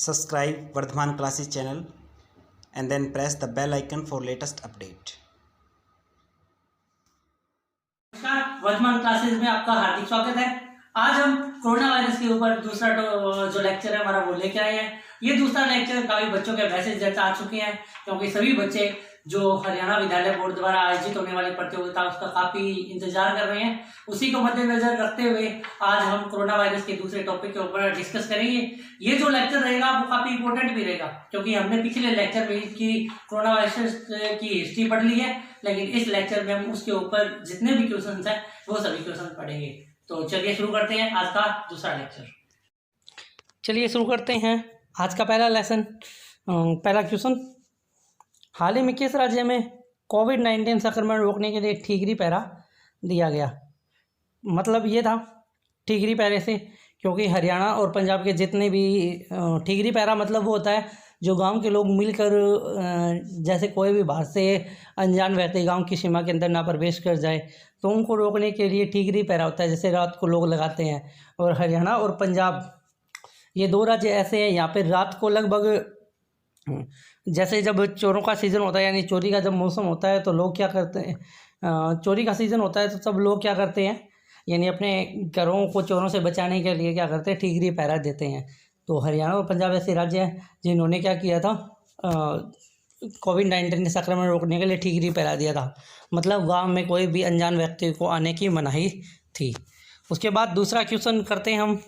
subscribe Vardhaman Classes channel and then press the bell icon for latest update. नमस्कार, Varthaman classes में आपका हार्दिक स्वागत है। आज हम कोरोना वायरस के ऊपर दूसरा जो लेक्चर है हमारा वो लेके आए हैं। ये दूसरा लेक्चर काफी बच्चों के मैसेज आ चुके हैं, क्योंकि सभी बच्चे जो हरियाणा विद्यालय बोर्ड द्वारा आयोजित होने वाली प्रतियोगिता उसका काफी इंतजार कर रहे हैं। उसी को मद्देनजर रखते हुए आज हम कोरोना वायरस के दूसरे टॉपिक के ऊपर डिस्कस करेंगे। ये जो लेक्चर रहेगा वो काफी इंपॉर्टेंट भी रहेगा, क्योंकि हमने पिछले लेक्चर में की कोरोना वायरस की हिस्ट्री पढ़ ली है, लेकिन इस लेक्चर में हम उसके ऊपर जितने भी क्वेश्चन है वो सभी क्वेश्चन पढ़ेंगे। तो चलिए शुरू करते हैं आज का दूसरा लेक्चर। चलिए शुरू करते हैं आज का पहला लेसन। पहला क्वेश्चन, हाल ही में किस राज्य में कोविड-19 संक्रमण रोकने के लिए ठीकरी पैरा दिया गया? मतलब ये था ठीकरी पैरे से, क्योंकि हरियाणा और पंजाब के जितने भी ठीकरी पैरा मतलब वो होता है जो गांव के लोग मिलकर जैसे कोई भी बाहर से अनजान व्यक्ति गांव की सीमा के अंदर ना प्रवेश कर जाए तो उनको रोकने के लिए ठीकरी पैरा होता है, जैसे रात को लोग लगाते हैं। और हरियाणा और पंजाब ये दो राज्य ऐसे हैं, यहाँ पे रात को लगभग जैसे जब चोरों का सीज़न होता है, यानी चोरी का जब मौसम होता है तो लोग क्या करते हैं, चोरी का सीज़न होता है तो सब लोग क्या करते हैं, यानी अपने घरों को चोरों से बचाने के लिए क्या करते हैं, ठीकरी पहरा देते हैं। तो हरियाणा और पंजाब ऐसे राज्य हैं जिन्होंने क्या किया था, कोविड-19 संक्रमण रोकने के लिए ठीकरी पहरा दिया था। मतलब गांव में कोई भी अनजान व्यक्ति को आने की मनाही थी। उसके बाद दूसरा क्वेश्चन करते हैं हम,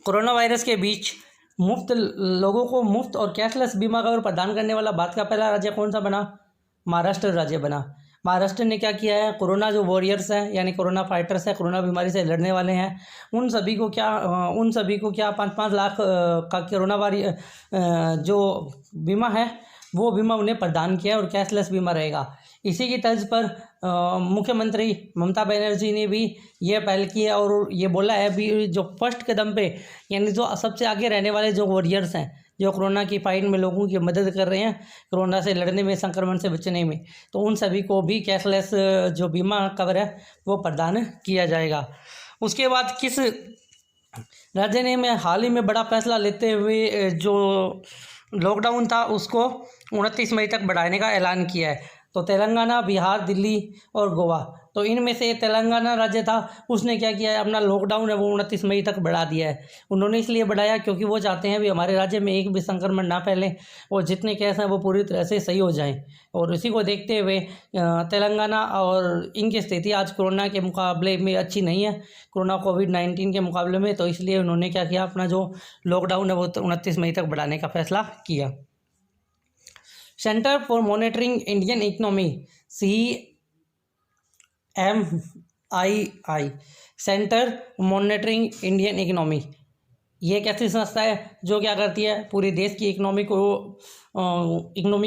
कोरोना वायरस के बीच मुफ्त लोगों को मुफ्त और कैशलेस बीमा कवर प्रदान करने वाला भारत का पहला राज्य कौन सा बना? महाराष्ट्र राज्य बना। महाराष्ट्र ने क्या किया है, कोरोना जो वॉरियर्स हैं यानी कोरोना फाइटर्स हैं, कोरोना बीमारी से लड़ने वाले हैं, उन सभी को क्या 5-5 लाख का कोरोना वारी जो बीमा है वो बीमा उन्हें प्रदान किया है और कैशलेस बीमा रहेगा। इसी की तर्ज पर मुख्यमंत्री ममता बनर्जी ने भी ये पहल की है और ये बोला है भी जो फर्स्ट कदम पे यानी जो सबसे आगे रहने वाले जो वॉरियर्स हैं जो कोरोना की फाइट में लोगों की मदद कर रहे हैं, कोरोना से लड़ने में, संक्रमण से बचने में, तो उन सभी को भी कैशलेस जो बीमा कवर है वो प्रदान किया जाएगा। उसके बाद किस राज्य ने में हाल ही में बड़ा फैसला लेते हुए जो लॉकडाउन था उसको 29 मई तक बढ़ाने का ऐलान किया है? तो तेलंगाना, बिहार, दिल्ली और गोवा। तो इनमें से तेलंगाना राज्य था, उसने क्या किया है, अपना लॉकडाउन है वो 29 मई तक बढ़ा दिया है। उन्होंने इसलिए बढ़ाया क्योंकि वो चाहते हैं भी हमारे राज्य में एक भी संक्रमण ना फैले और जितने केस हैं वो पूरी तरह से सही हो जाएं। और इसी को देखते हुए तेलंगाना और इनकी स्थिति आज कोरोना के मुकाबले में अच्छी नहीं है, कोरोना कोविड-19 के मुकाबले में। तो इसलिए उन्होंने क्या किया, अपना जो लॉकडाउन है वो 29 मई तक बढ़ाने का फैसला किया। Centre for monitoring Indian economy CMII, centre monitoring Indian economy, ये एक ऐसी संस्था है जो क्या करती है, पूरे देश की इकोनॉमी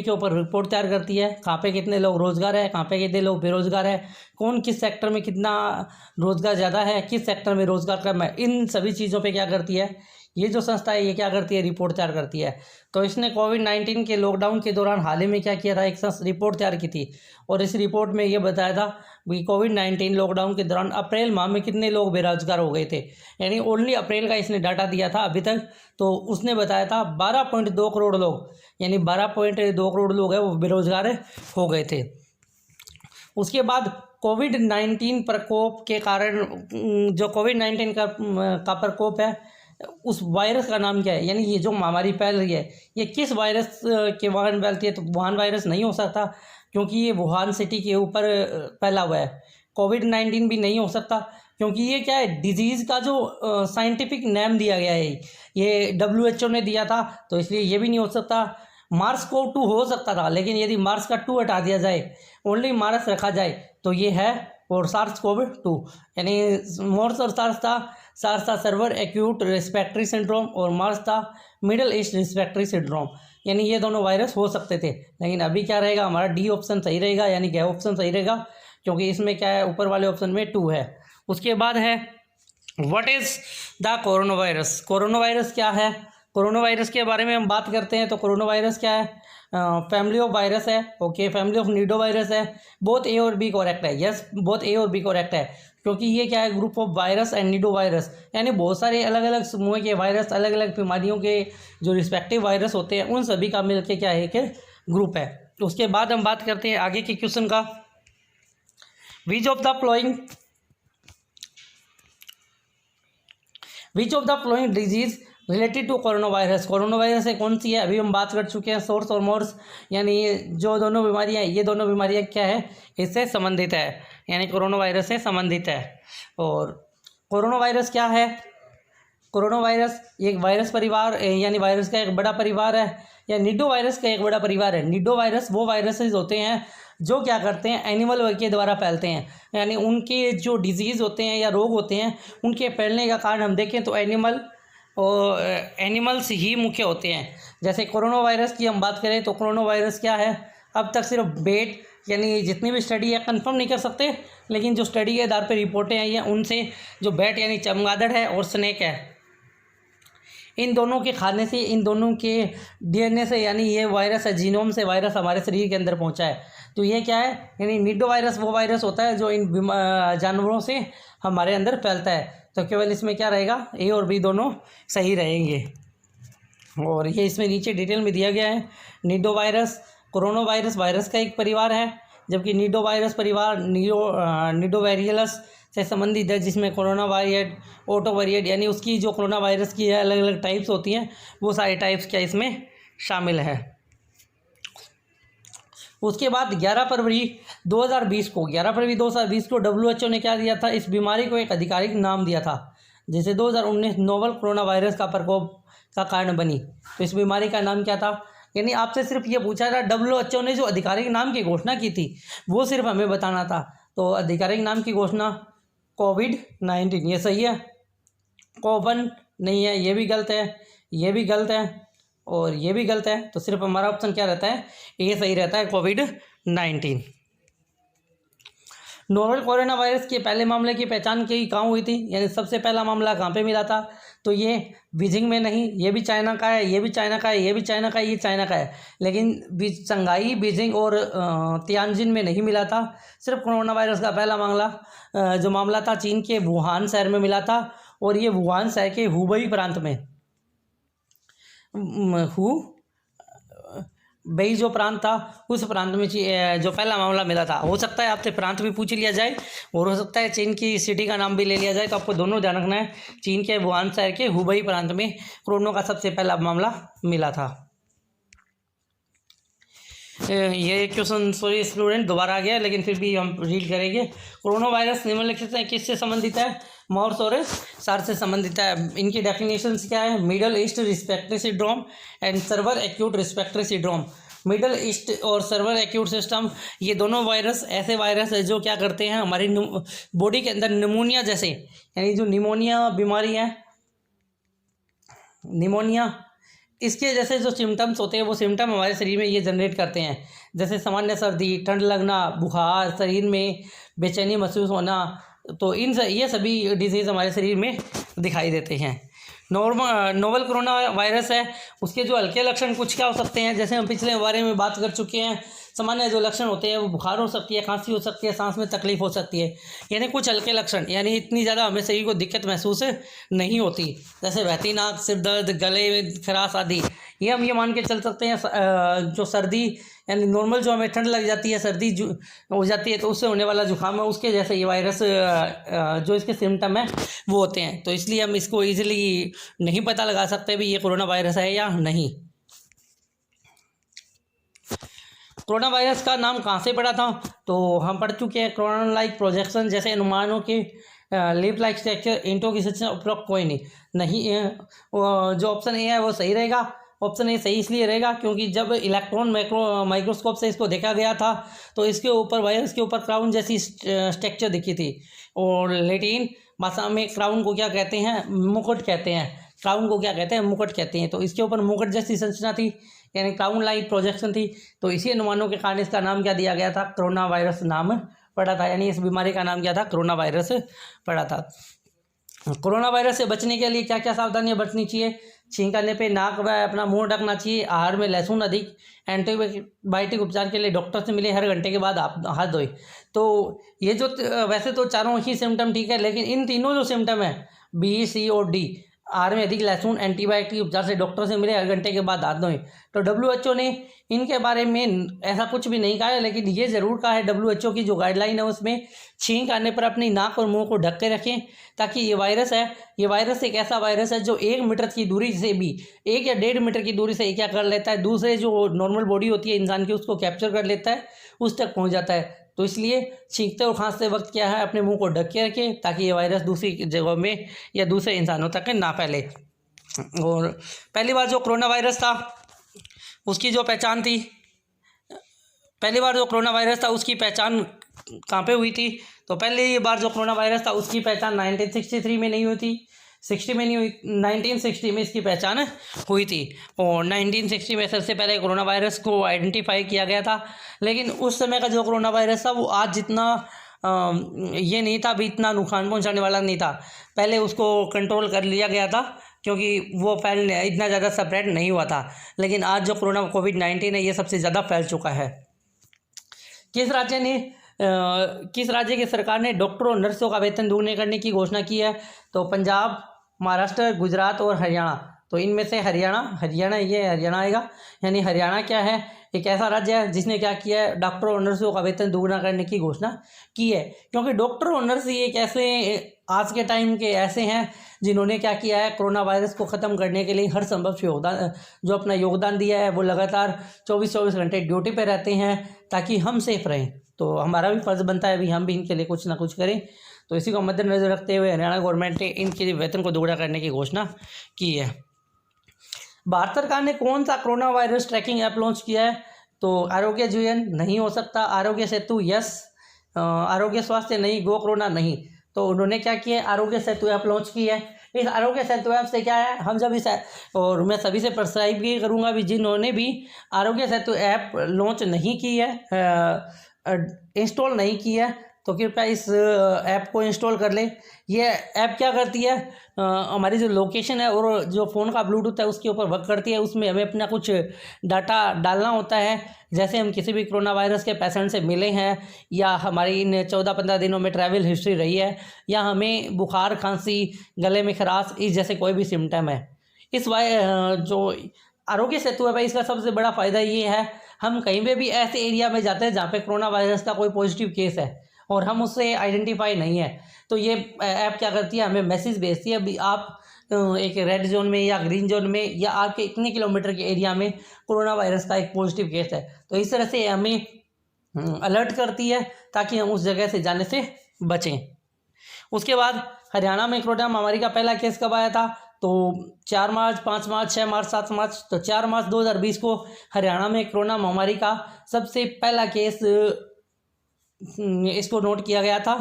के ऊपर रिपोर्ट तैयार करती है। कहाँ पे कितने लोग रोज़गार है, कहाँ पे कितने लोग बेरोज़गार है, कौन किस सेक्टर में कितना रोज़गार ज़्यादा है, किस सेक्टर में रोज़गार कम है, इन सभी चीज़ों पे क्या करती है ये जो संस्था है, ये क्या करती है, रिपोर्ट तैयार करती है। तो इसने कोविड-19 के लॉकडाउन के दौरान हाल ही में क्या किया था, एक रिपोर्ट तैयार की थी और इस रिपोर्ट में ये बताया था कि कोविड-19 लॉकडाउन के दौरान अप्रैल माह में कितने लोग बेरोजगार हो गए थे, यानी ओनली अप्रैल का इसने डाटा दिया था अभी तक। तो उसने बताया था 12.2 करोड़ लोग, यानी 12.2 करोड़ लोग हैं वो बेरोजगार हो गए थे। उसके बाद कोविड-19 प्रकोप के कारण जो कोविड-19 का प्रकोप है, उस वायरस का नाम क्या है, यानी ये जो महामारी फैल रही है ये किस वायरस के कारण फैलती है? तो वुहान वायरस नहीं हो सकता, क्योंकि ये वुहान सिटी के ऊपर फैला हुआ है। कोविड-19 भी नहीं हो सकता, क्योंकि ये क्या है, डिजीज़ का जो साइंटिफिक नेम दिया गया है ये WHO ने दिया था, तो इसलिए ये भी नहीं हो सकता। SARS-CoV-2 हो सकता था, लेकिन यदि मार्स का 2 हटा दिया जाए, ओनली मार्स रखा जाए, तो ये है और SARS-CoV-2, यानी मोर्स और सार्स था सर्वर एक्यूट रेस्पिरेटरी सिंड्रोम और मार्स था मिडल ईस्ट रेस्पिरेटरी सिंड्रोम, यानी ये दोनों वायरस हो सकते थे। लेकिन अभी क्या रहेगा, हमारा डी ऑप्शन सही रहेगा, यानी क्या ऑप्शन सही रहेगा, क्योंकि इसमें क्या है, ऊपर वाले ऑप्शन में 2 है। उसके बाद है what is the corona virus. Corona virus क्या है? कोरोना वायरस के बारे में हम बात करते हैं तो कोरोना वायरस क्या है, फैमिली ऑफ वायरस है। Okay, family of Nido virus है। बोथ ए और बी करेक्ट है। यस, बोथ ए और बी करेक्ट है, क्योंकि ये क्या है, group of virus and Nido virus, यानी बहुत सारे अलग अलग समूह के वायरस, अलग अलग बीमारियों के जो रिस्पेक्टिव वायरस होते हैं उन सभी का मिलकर क्या है, एक ग्रुप है। तो उसके बाद हम बात करते हैं आगे के क्वेश्चन का। Which of the following disease related to corona virus, corona virus से कौन सी है, अभी हम बात कर चुके हैं। सोर्स और मोर्स, यानी जो दोनों बीमारियां, ये दोनों बीमारियां क्या है, इससे संबंधित है, यानी कोरोना वायरस से संबंधित है। और कोरोना वायरस क्या है, कोरोना वायरस एक वायरस परिवार, यानी वायरस का एक बड़ा परिवार है, या निडो वायरस का एक बड़ा परिवार है। निडो वायरस वो वायरसेस होते हैं जो क्या करते हैं, एनिमल के द्वारा फैलते हैं, यानी उनके जो डिजीज़ होते हैं या रोग होते हैं उनके फैलने का कारण हम देखें तो एनिमल्स ही मुख्य होते हैं। जैसे कोरोना वायरस की हम बात करें तो कोरोना वायरस क्या है, अब तक सिर्फ बेट, यानी जितनी भी स्टडी है कंफर्म नहीं कर सकते, लेकिन जो स्टडी के आधार पर रिपोर्टें आई हैं उनसे जो बैट यानी चमगादड़ है और स्नेक है, इन दोनों के खाने से, इन दोनों के डीएनए से, यानी ये वायरस है, जीनोम से वायरस हमारे शरीर के अंदर पहुंचा है। तो ये क्या है, यानी निडो वायरस वो वायरस होता है जो इन जानवरों से हमारे अंदर फैलता है। तो केवल इसमें क्या रहेगा, ए और बी दोनों सही रहेंगे। और ये इसमें नीचे डिटेल में दिया गया है। Nido virus, corona virus virus का एक परिवार है, जबकि निडो वायरस परिवार निडोवेरियलस से संबंधित है, जिसमें कोरोना वायरियड, ओटो वायरियड, यानी उसकी जो कोरोना वायरस की है अलग अलग टाइप्स होती हैं, वो सारे टाइप्स क्या इसमें शामिल है। उसके बाद 11 फरवरी 2020 को WHO ने क्या दिया था, इस बीमारी को एक आधिकारिक नाम दिया था, जैसे 2019 नोवल कोरोना वायरस का प्रकोप का कारण बनी। तो इस बीमारी का नाम क्या था, यानी आपसे सिर्फ ये पूछा था, WHO ने जो आधिकारिक नाम की घोषणा की थी वो सिर्फ हमें बताना था। तो आधिकारिक नाम की घोषणा कोविड-19, ये सही है। कोवन नहीं है, ये भी गलत है, ये भी गलत है और ये भी गलत है। तो सिर्फ हमारा ऑप्शन क्या रहता है, ये सही रहता है, कोविड-19। नोवल कोरोना वायरस के पहले मामले की पहचान कहाँ हुई थी, यानी सबसे पहला मामला कहाँ पे मिला था, तो ये बीजिंग में नहीं, ये भी चाइना का है, ये भी चाइना का है, ये भी चाइना का है, ये चाइना का है, लेकिन शंघाई, बीजिंग और तियानजिन में नहीं मिला था। सिर्फ कोरोना वायरस का पहला जो मामला था चीन के वुहान शहर में मिला था, और ये वुहान शहर के हुबई प्रांत में, हुबई जो प्रांत था उस प्रांत में जो पहला मामला मिला था। हो सकता है आपसे प्रांत भी पूछ लिया जाए और हो सकता है चीन की सिटी का नाम भी ले लिया जाए, तो आपको दोनों ध्यान रखना है। चीन के वुहान शहर के हुबई प्रांत में कोरोना का सबसे पहला मामला मिला था। ये क्वेश्चन सॉरी स्टूडेंट दोबारा आ गया, लेकिन फिर भी हम रीड करेंगे। कोरोना वायरस निम्नलिखित है किससे संबंधित है, मॉर्स और सार्स से संबंधित है। इनकी डेफिनेशंस क्या है, Middle East respiratory syndrome and severe acute respiratory syndrome. Middle East और सर्वर एक्यूट सिस्टम, ये दोनों वायरस ऐसे वायरस है जो क्या करते हैं, हमारी बॉडी के अंदर निमोनिया जैसे, यानी जो निमोनिया बीमारी है, निमोनिया इसके जैसे जो सिम्टम्स होते हैं वो सिम्टम हमारे शरीर में ये जनरेट करते हैं, जैसे सामान्य सर्दी, ठंड लगना, बुखार, शरीर में बेचैनी महसूस होना। तो ये सभी डिजीज़ हमारे शरीर में दिखाई देते हैं। नोवल कोरोना वायरस है, उसके जो हल्के लक्षण कुछ क्या हो सकते हैं, जैसे हम पिछले बारे में बात कर चुके हैं। सामान्य जो लक्षण होते हैं वो बुखार हो सकती है, खांसी हो सकती है, सांस में तकलीफ हो सकती है, यानी कुछ हल्के लक्षण, यानी इतनी ज़्यादा हमें शरीर को दिक्कत महसूस नहीं होती, जैसे बहती नाक, सिर दर्द, गले में खराश आदि। ये हम ये मान के चल सकते हैं जो सर्दी, यानी नॉर्मल जो हमें ठंड लग जाती है, सर्दी हो जाती है, तो उससे होने वाला जुकाम है, उसके जैसे ये वायरस जो इसके सिम्टम है वो होते हैं। तो इसलिए हम इसको ईजिली नहीं पता लगा सकते भी ये कोरोना वायरस है या नहीं। कोरोना वायरस का नाम कहाँ से पड़ा था, तो हम पढ़ चुके हैं, कोरोना लाइक प्रोजेक्शन जैसे अनुमानों के लिप लाइक स्ट्रक्चर, इंटो की सच उपरोक्त कोई नहीं जो ऑप्शन ए है वो सही रहेगा। ऑप्शन ए सही इसलिए रहेगा क्योंकि जब इलेक्ट्रॉन माइक्रोस्कोप से इसको देखा गया था तो इसके ऊपर, वायरस के ऊपर क्राउन जैसी स्ट्रक्चर दिखी थी, और लैटिन भाषा में क्राउन को क्या कहते हैं, मुकुट कहते हैं। क्राउन को क्या कहते हैं, मुकुट कहते हैं। तो इसके ऊपर मुकुट जैसी संरचना थी, यानी क्राउन लाइक प्रोजेक्शन थी। तो इसी अनुमानों के कारण इसका नाम क्या दिया गया था, कोरोना वायरस नाम पड़ा था, यानी इस बीमारी का नाम क्या था, कोरोना वायरस पड़ा था। कोरोना वायरस से बचने के लिए क्या क्या सावधानियां बरतनी चाहिए। छींक आने पे नाक व अपना मुंह ढकना चाहिए। आहार में लहसुन अधिक। एंटीबायोटिक उपचार के लिए डॉक्टर से मिले, हर घंटे के बाद आप हाथ धोए। तो ये जो वैसे तो चारों ही सिम्टम ठीक है, लेकिन इन तीनों जो सिम्टम है बी, सी और डी, आहार में अधिक लहसुन, एंटीबायोटिक उपचार से डॉक्टर से मिले, हर घंटे के बाद हाथ धोएं। तो WHO ने इनके बारे में ऐसा कुछ भी नहीं कहा है, लेकिन ये ज़रूर कहा है WHO की जो गाइडलाइन है उसमें छींक आने पर अपनी नाक और मुंह को ढक के रखें, ताकि ये वायरस है, ये वायरस एक ऐसा वायरस है जो 1 मीटर की दूरी से भी, 1 या 1.5 मीटर की दूरी से क्या कर लेता है, दूसरे जो नॉर्मल बॉडी होती है इंसान की उसको कैप्चर कर लेता है, उस तक पहुँच जाता है। तो इसलिए छींकते और खांसते वक्त क्या है, अपने मुंह को ढक के रखें, ताकि ये वायरस दूसरी जगहों में या दूसरे इंसानों तक ना फैले। और पहली बार जो कोरोना वायरस था उसकी जो पहचान थी, पहली बार जो कोरोना वायरस था उसकी पहचान कहाँ पे हुई थी? तो पहली बार जो कोरोना वायरस था उसकी पहचान 1963 में नहीं हुई थी, 60 में नहीं हुई, 1960 में इसकी पहचान हुई थी। और 1960 में सबसे पहले कोरोना वायरस को आइडेंटिफाई किया गया था। लेकिन उस समय का जो कोरोना वायरस था वो आज जितना ये नहीं था, अभी इतना नुकसान पहुंचाने वाला नहीं था। पहले उसको कंट्रोल कर लिया गया था क्योंकि वो इतना ज़्यादा स्प्रेड नहीं हुआ था। लेकिन आज जो कोरोना कोविड-19 है ये सबसे ज़्यादा फैल चुका है। किस राज्य की सरकार ने डॉक्टरों और नर्सों का वेतन दोगुने करने की घोषणा की है? तो पंजाब, महाराष्ट्र, गुजरात और हरियाणा। तो इनमें से हरियाणा ये हरियाणा आएगा। यानी हरियाणा क्या है, एक ऐसा राज्य है जिसने क्या किया है, डॉक्टरों और नर्सों का वेतन दोगुना करने की घोषणा की है। क्योंकि डॉक्टर और नर्स ये एक ऐसे आज के टाइम के ऐसे हैं जिन्होंने क्या किया है, कोरोना वायरस को ख़त्म करने के लिए हर संभव जो अपना योगदान दिया है। वो लगातार 24 घंटे ड्यूटी पे रहते हैं ताकि हम सेफ रहें। तो हमारा भी फर्ज़ बनता है भी हम भी इनके लिए कुछ ना कुछ करें। तो इसी को मद्देनजर रखते हुए हरियाणा गवर्नमेंट ने इनके वेतन को दोगुना करने की घोषणा की है। भारत सरकार ने कौन सा corona virus tracking app launch किया है? तो आरोग्य जीवन नहीं हो सकता, आरोग्य सेतु यस, आरोग्य स्वास्थ्य नहीं, गो कोरोना नहीं। तो उन्होंने क्या किया है, आरोग्य सेतु ऐप लॉन्च की है। इस आरोग्य सेतु ऐप से क्या है, हम जब इस और मैं सभी से प्रोत्साहित भी करूँगा भी जिन्होंने भी आरोग्य सेतु ऐप लॉन्च नहीं की है, इंस्टॉल नहीं की है, तो कृपया इस ऐप को इंस्टॉल कर लें। ये ऐप क्या करती है, हमारी जो लोकेशन है और जो फ़ोन का ब्लूटूथ है उसके ऊपर वर्क करती है। उसमें हमें अपना कुछ डाटा डालना होता है, जैसे हम किसी भी कोरोना वायरस के पेशेंट से मिले हैं, या हमारी इन 14-15 दिनों में ट्रैवल हिस्ट्री रही है, या हमें बुखार, खांसी, गले में खराश, इस जैसे कोई भी सिम्टम है। इस जो आरोग्य सेतु है भाई, इसका सबसे बड़ा फ़ायदा ये है, हम कहीं पे भी ऐसे एरिया में जाते हैं जहाँ पे कोरोना वायरस का कोई पॉजिटिव केस है और हम उससे आइडेंटिफाई नहीं है, तो ये ऐप क्या करती है, हमें मैसेज भेजती है अभी आप एक रेड जोन में या ग्रीन जोन में या आपके इतने किलोमीटर के एरिया में कोरोना वायरस का एक पॉजिटिव केस है। तो इस तरह से हमें अलर्ट करती है ताकि हम उस जगह से जाने से बचें। उसके बाद हरियाणा में कोरोना महामारी का पहला केस कब आया था? तो 4 मार्च, 5 मार्च, 6 मार्च, 7 मार्च। तो 4 मार्च 2020 को हरियाणा में कोरोना महामारी का सबसे पहला केस इसको नोट किया गया था।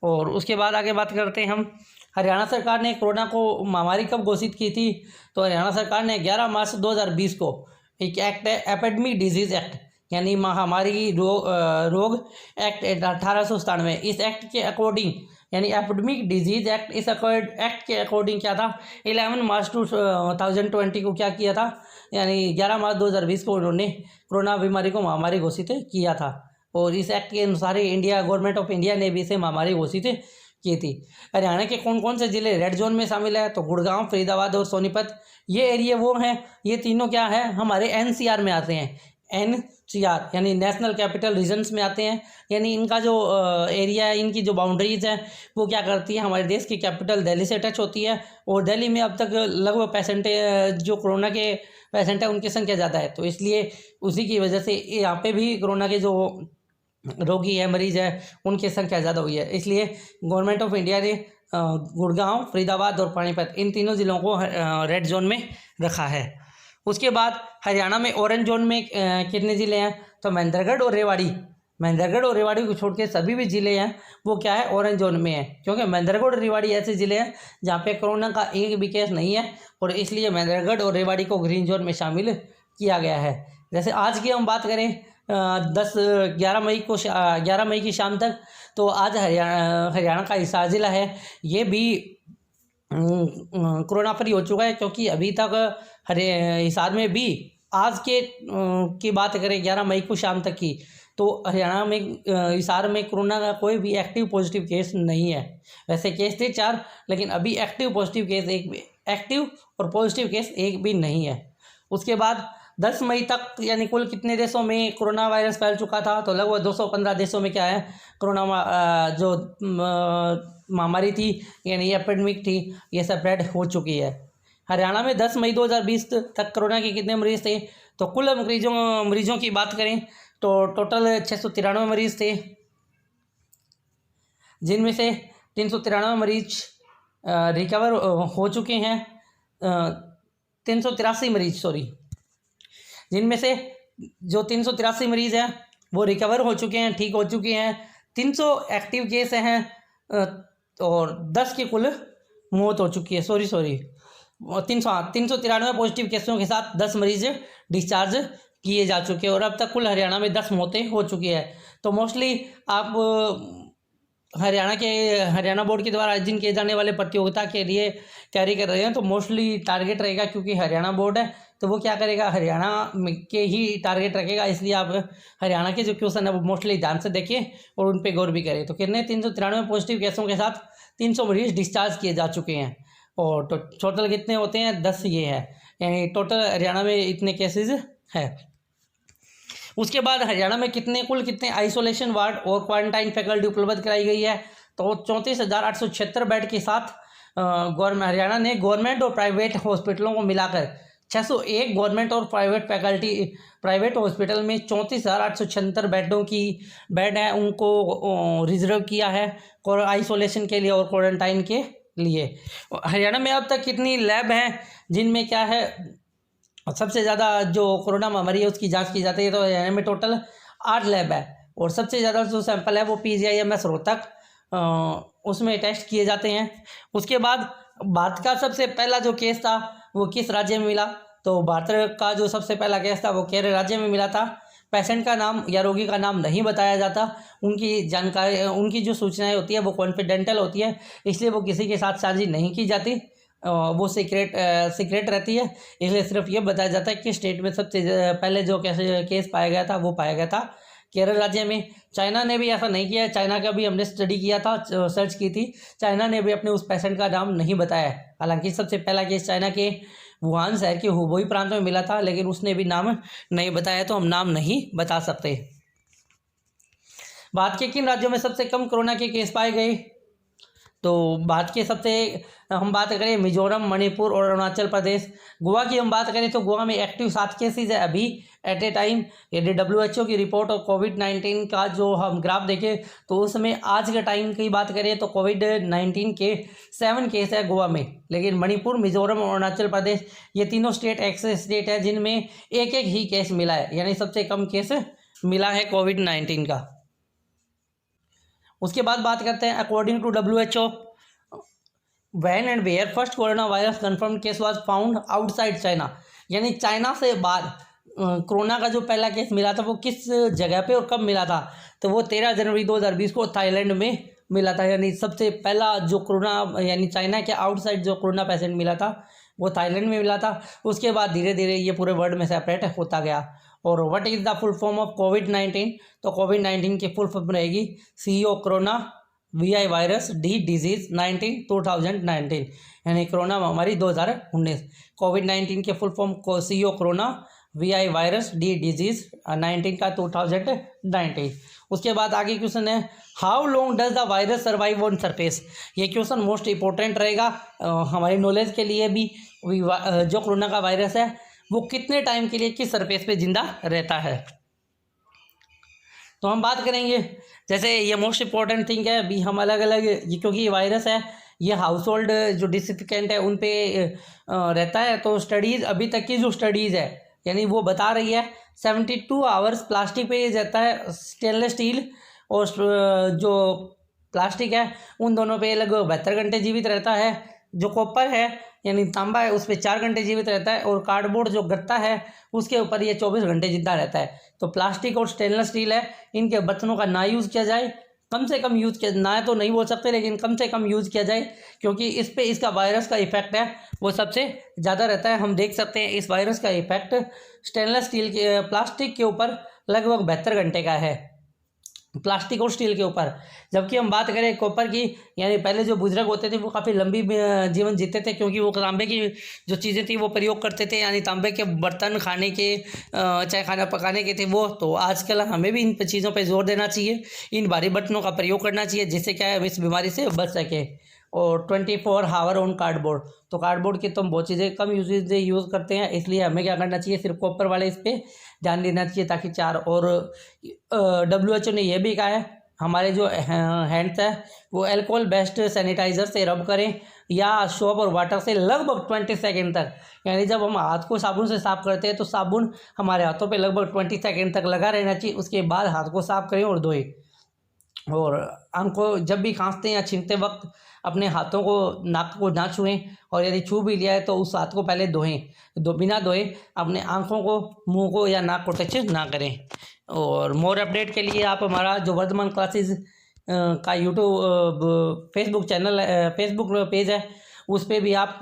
और उसके बाद आगे बात करते हैं हम, हरियाणा सरकार ने कोरोना को महामारी कब घोषित की थी? तो हरियाणा सरकार ने 11 मार्च 2020 को एक एक्ट है, एपिडेमिक डिजीज़ एक्ट, यानी महामारी रोग एक्ट 1897। इस एक्ट के अकॉर्डिंग, यानी एपिडेमिक डिजीज़ एक्ट, इस एक्ट के अकॉर्डिंग क्या था, 11 मार्च 2020 को क्या किया था, यानी 11 मार्च 2020 को उन्होंने कोरोना बीमारी को महामारी घोषित किया था। और इस एक्ट के अनुसार इंडिया, गवर्नमेंट ऑफ इंडिया ने भी इसे महामारी घोषित की थी। हरियाणा के कौन कौन से ज़िले रेड जोन में शामिल है? तो गुड़गांव, फरीदाबाद और सोनीपत। ये एरिया वो हैं, ये तीनों क्या है, हमारे NCR में आते हैं। NCR यानी नेशनल कैपिटल रीजन्स में आते हैं। यानी इनका जो एरिया है, इनकी जो बाउंड्रीज हैं वो क्या करती है, हमारे देश की कैपिटल दिल्ली से टच होती है। और दिल्ली में अब तक लगभग पेशेंट जो कोरोना के पेशेंट है उनकी संख्या ज़्यादा है, तो इसलिए उसी की वजह से यहाँ पे भी कोरोना के जो रोगी है, मरीज़ है, उनकी संख्या ज़्यादा हुई है। इसलिए गवर्नमेंट ऑफ इंडिया ने गुड़गांव, फरीदाबाद और पानीपत, इन तीनों ज़िलों को रेड जोन में रखा है। उसके बाद हरियाणा में ऑरेंज जोन में कितने ज़िले हैं? तो महेंद्रगढ़ और रेवाड़ी को छोड़ के सभी भी ज़िले हैं वो क्या है, ऑरेंज जोन में है। क्योंकि महेंद्रगढ़ और रेवाड़ी ऐसे ज़िले हैं जहाँ पे कोरोना का एक भी केस नहीं है, और इसलिए महेंद्रगढ़ और रेवाड़ी को ग्रीन जोन में शामिल किया गया है। जैसे आज की हम बात करें 11 मई की शाम तक, तो आज हरियाणा का हिसार ज़िला है, ये भी कोरोना फ्री हो चुका है, क्योंकि अभी तक हिसार में भी आज के की बात करें 11 मई को शाम तक की, तो हरियाणा में हिसार में कोरोना का कोई भी एक्टिव पॉजिटिव केस नहीं है। वैसे केस थे 4, लेकिन अभी एक्टिव पॉजिटिव केस एक भी, एक्टिव और पॉजिटिव केस एक भी नहीं है। उसके बाद 10 मई तक यानी कुल कितने देशों में कोरोना वायरस फैल चुका था, तो लगभग 215 देशों में क्या है कोरोना जो महामारी थी यानी एपिडेमिक थी, ये स्प्रेड हो चुकी है। हरियाणा में 10 मई 2020 तक कोरोना के कितने मरीज थे, तो कुल मरीजों की बात करें तो टोटल 693 मरीज थे, जिनमें से 393 मरीज रिकवर हो चुके हैं, 383 मरीज जिनमें से जो 383 मरीज हैं वो रिकवर हो चुके हैं, ठीक हो चुके हैं। 300 एक्टिव केस हैं और 10 की कुल मौत हो चुकी है। 393 पॉजिटिव केसों के साथ 10 मरीज डिस्चार्ज किए जा चुके हैं और अब तक कुल हरियाणा में 10 मौतें हो चुकी है। तो मोस्टली आप हरियाणा बोर्ड के द्वारा आयोजन किए जाने वाले प्रतियोगिता के लिए तैयारी कर रहे हैं, तो मोस्टली टारगेट रहेगा, क्योंकि हरियाणा बोर्ड है तो वो क्या करेगा, हरियाणा के ही टारगेट रखेगा। इसलिए आप हरियाणा के जो क्वेश्चन है वो मोस्टली ध्यान से देखिए और उन पे गौर भी करें। तो कितने 393 पॉजिटिव केसों के साथ 300 मरीज डिस्चार्ज किए जा चुके हैं और टोटल कितने होते हैं 10 ये है, यानी टोटल हरियाणा में इतने केसेस है। उसके बाद हरियाणा में कुल कितने आइसोलेशन वार्ड और क्वारंटाइन फैकल्टी उपलब्ध कराई गई है, तो 34,876 बेड के साथ हरियाणा ने गवर्नमेंट और प्राइवेट हॉस्पिटलों को मिलाकर 601 गवर्नमेंट और प्राइवेट हॉस्पिटल में 34,876 बेड हैं उनको रिजर्व किया है और आइसोलेशन के लिए और क्वारंटाइन के लिए। हरियाणा में अब तक कितनी लैब हैं जिनमें क्या है सबसे ज़्यादा जो कोरोना महामारी है उसकी जांच की जाती है, तो हरियाणा में टोटल 8 लैब है और सबसे ज़्यादा जो सैंपल है वो PGIMS रोहतक उसमें टेस्ट किए जाते हैं। उसके बाद भारत का सबसे पहला जो केस था वो किस राज्य में मिला, तो भारत का जो सबसे पहला केस था वो केरल राज्य में मिला था। पेशेंट का नाम या रोगी का नाम नहीं बताया जाता, उनकी जानकारी, उनकी जो सूचनाएं होती है वो कॉन्फिडेंशियल होती है, इसलिए वो किसी के साथ साझी नहीं की जाती, वो सीक्रेट रहती है। इसलिए सिर्फ ये बताया जाता है कि स्टेट में सबसे पहले जो केस पाया गया था वो पाया गया था केरल राज्य में। चाइना ने भी ऐसा नहीं किया है, चाइना का भी हमने स्टडी किया था, सर्च की थी, चाइना ने भी अपने उस पेशेंट का नाम नहीं बताया। हालांकि सबसे पहला केस चाइना के वुहान शहर के हुबेई प्रांत में मिला था, लेकिन उसने भी नाम नहीं बताया, तो हम नाम नहीं बता सकते। भारत के किन राज्यों में सबसे कम कोरोना के केस पाए गए, तो भारत के सबसे हम बात करें मिजोरम, मणिपुर और अरुणाचल प्रदेश। गोवा की हम बात करें तो गोवा में एक्टिव 7 केसेज है अभी एट ए टाइम। यदि WHO की रिपोर्ट और कोविड-19 का जो हम ग्राफ देखें तो उसमें आज के टाइम की बात करें तो कोविड-19 के 7 केस है गोवा में, लेकिन मणिपुर, मिजोरम और अरुणाचल प्रदेश ये तीनों स्टेट ऐसे स्टेट है जिनमें एक ही केस मिला है, यानी सबसे कम केस मिला है कोविड-19 का। उसके बाद बात करते हैं according to WHO when and where first corona virus confirmed case was found outside China, यानी चाइना से बाहर कोरोना का जो पहला केस मिला था वो किस जगह पे और कब मिला था, तो वो 13 जनवरी 2020 को थाईलैंड में मिला था। यानी सबसे पहला जो कोरोना यानी चाइना के आउटसाइड जो कोरोना पेशेंट मिला था वो थाईलैंड में मिला था। उसके बाद धीरे धीरे ये पूरे वर्ल्ड में सेपरेट होता गया। और what is the full form of कोविड-19, तो कोविड-19 की फुल फॉर्म रहेगी CO corona VI virus D disease 2019, यानी कोरोना महामारी 2019। कोविड-19 के फुल फॉर्म को CO corona VI virus D disease 19 का 2019। उसके बाद आगे क्वेश्चन है how long does the virus survive on surface. ये क्वेश्चन मोस्ट इंपॉर्टेंट रहेगा हमारी नॉलेज के लिए भी। जो कोरोना का वायरस है वो कितने टाइम के लिए किस सरफेस पे जिंदा रहता है, तो हम बात करेंगे। जैसे ये मोस्ट इंपॉर्टेंट थिंग है अभी हम अलग अलग, क्योंकि ये वायरस है ये हाउस होल्ड जो डिसिपिकेंट है उन पे रहता है, तो स्टडीज़ अभी तक की जो स्टडीज़ है यानी वो बता रही है 72 आवर्स प्लास्टिक पे रहता है, स्टेनलेस स्टील और जो प्लास्टिक है उन दोनों पे लगभग 72 घंटे जीवित रहता है। जो कॉपर है यानी तांबा है उस पर 4 घंटे जीवित रहता है और कार्डबोर्ड जो गत्ता है उसके ऊपर ये 24 घंटे जिंदा रहता है। तो प्लास्टिक और स्टेनलेस स्टील है, इनके बर्तनों का ना यूज़ किया जाए, कम से कम यूज़ किया, ना तो नहीं बोल सकते लेकिन कम से कम यूज़ किया जाए, क्योंकि इस पे इसका वायरस का इफेक्ट है वो सबसे ज़्यादा रहता है। हम देख सकते हैं इस वायरस का इफेक्ट स्टेनलेस स्टील के प्लास्टिक के ऊपर लगभग 72 घंटे का है, प्लास्टिक और स्टील के ऊपर। जबकि हम बात करें कॉपर की, यानी पहले जो बुजुर्ग होते थे वो काफ़ी लंबी जीवन जीते थे, क्योंकि वो तांबे की जो चीज़ें थी वो प्रयोग करते थे, यानी तांबे के बर्तन खाने के, चाहे खाना पकाने के थे वो। तो आजकल हमें भी इन चीज़ों पे जोर देना चाहिए, इन भारी बर्तनों का प्रयोग करना चाहिए, जिससे क्या है इस बीमारी से बच सके। और 24 आवर ऑन कार्डबोर्ड, तो कार्डबोर्ड की तो हम बहुत चीज़ें कम यूज़ करते हैं, इसलिए हमें क्या करना चाहिए, सिर्फ कॉपर वाले इस पर ध्यान देना चाहिए ताकि चार। और WHO ने यह भी कहा है हमारे जो हैंड्स है वो अल्कोहल बेस्ड सैनिटाइज़र से रब करें या सोप और वाटर से लगभग 20 सेकेंड तक, यानी जब हम हाथ को साबुन से साफ़ करते हैं तो साबुन हमारे हाथों पे लगभग 20 सेकेंड तक लगा रहना चाहिए। उसके बाद हाथ को साफ़ करें और धोएं। और हमको जब भी खांसते हैं या छींकते वक्त अपने हाथों को, नाक को ना छुएं, और यदि छू भी लिया है तो उस हाथ को पहले धोएं। बिना धोए अपने आँखों को, मुंह को या नाक को टच ना करें। और मोर अपडेट के लिए आप हमारा जो वर्धमान क्लासेस का यूट्यूब फेसबुक पेज है उस पर भी आप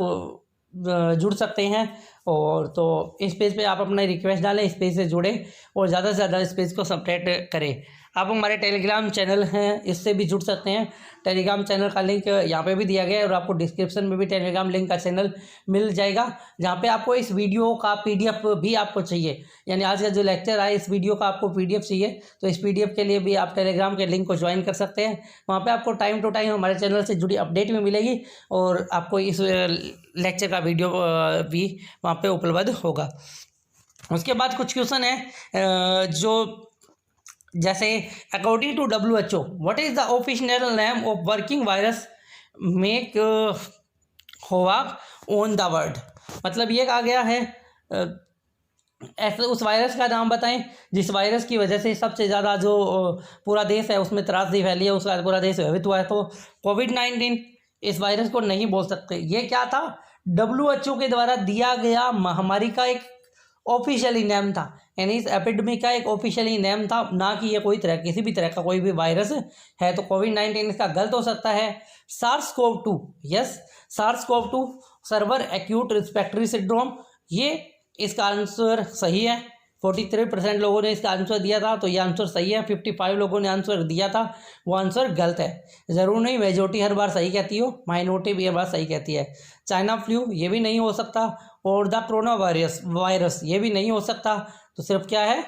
जुड़ सकते हैं। और तो इस पेज पे आप अपना रिक्वेस्ट डालें, इस पेज से जुड़ें और ज़्यादा से ज़्यादा इस पेज को सब्सक्राइब करें। आप हमारे टेलीग्राम चैनल हैं, इससे भी जुड़ सकते हैं। टेलीग्राम चैनल का लिंक यहाँ पे भी दिया गया है और आपको डिस्क्रिप्शन में भी टेलीग्राम लिंक का चैनल मिल जाएगा, जहाँ पे आपको इस वीडियो का PDF भी आपको चाहिए, यानी आज का जो लेक्चर आया इस वीडियो का आपको PDF चाहिए, तो इस PDF के लिए भी आप टेलीग्राम के लिंक को ज्वाइन कर सकते हैं। वहाँ पर आपको टाइम टू टाइम हमारे चैनल से जुड़ी अपडेट भी मिलेगी और आपको इस लेक्चर का वीडियो भी वहाँ पर उपलब्ध होगा। उसके बाद कुछ क्वेश्चन है जो जैसे according to WHO what is the official name of working virus make havoc on the world, मतलब ये कहा गया है ऐसे उस वायरस का नाम बताएं जिस वायरस की वजह से सबसे ज़्यादा जो पूरा देश है उसमें त्रासदी फैली है, उसका पूरा देश प्रभावित हुआ है। तो कोविड-19 इस वायरस को नहीं बोल सकते। ये क्या था, WHO के द्वारा दिया गया महामारी का एक ऑफिशियली नेम था, यानी इस एपिडेमिक का एक ऑफिशियली नेम था, ना कि ये कोई तरह किसी भी तरह का कोई भी वायरस है। तो कोविड-19 इसका गलत हो सकता है। SARS-CoV-2, yes SARS-CoV-2 server acute respiratory syndrome, ये इसका आंसर सही है। 43% लोगों ने इसका आंसर दिया था, तो ये आंसर सही है। 55 लोगों ने आंसर दिया था, वो आंसर गलत है। ज़रूर नहीं मेजोरिटी हर बार सही कहती हो, माइनॉरिटी भी हर बार सही कहती है। चाइना फ्लू ये भी नहीं हो सकता, और द कोरोना वायरस ये भी नहीं हो सकता। तो सिर्फ क्या है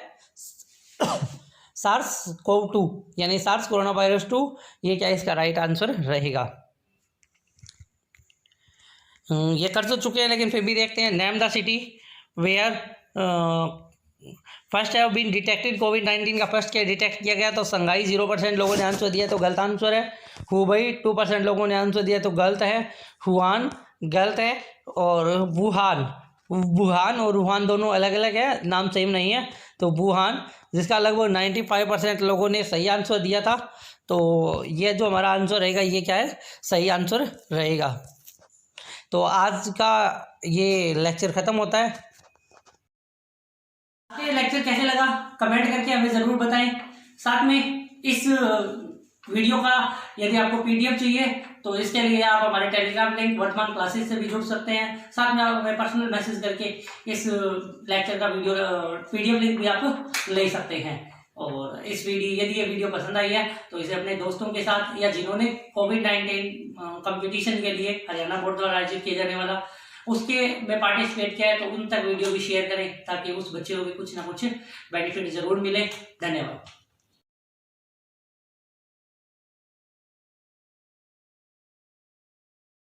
SARS-CoV-2 यानी SARS कोरोना वायरस 2, ये क्या इसका राइट आंसर रहेगा। ये कर तो चुके हैं लेकिन फिर भी देखते हैं। Name the city where first have been detected कोविड-19 का फर्स्ट क्या डिटेक्ट किया गया, तो संघाई 0% लोगों ने आंसर दिया तो गलत आंसर है। हुबई 2% लोगों ने आंसर दिया तो गलत है। हुआन गलत है, और वुहान और रूहान दोनों अलग अलग है, नाम सेम नहीं है। तो वुहान जिसका लगभग 95% लोगों ने सही आंसर दिया था, तो ये जो हमारा आंसर रहेगा ये क्या है, सही आंसर रहेगा। तो आज का ये लेक्चर ख़त्म होता है। ये लेक्चर कैसे लगा कमेंट करके हमें ज़रूर बताएं। साथ में इस वीडियो का यदि आपको PDF चाहिए तो इसके लिए आप हमारे टेलीग्राम लिंक वर्तमान क्लासेस से भी जुड़ सकते हैं। साथ में आप हमें पर्सनल मैसेज करके इस लेक्चर का PDF लिंक भी आप ले सकते हैं। और इस वीडियो यदि ये वीडियो पसंद आई है तो इसे अपने दोस्तों के साथ, या जिन्होंने कोविड-19 कंपटीशन के लिए हरियाणा बोर्ड द्वारा आयोजित किया जाने वाला उसके में पार्टिसिपेट किया है, तो उन तक वीडियो भी शेयर करें ताकि उस बच्चे को भी कुछ ना कुछ बेनिफिट जरूर मिले। धन्यवाद।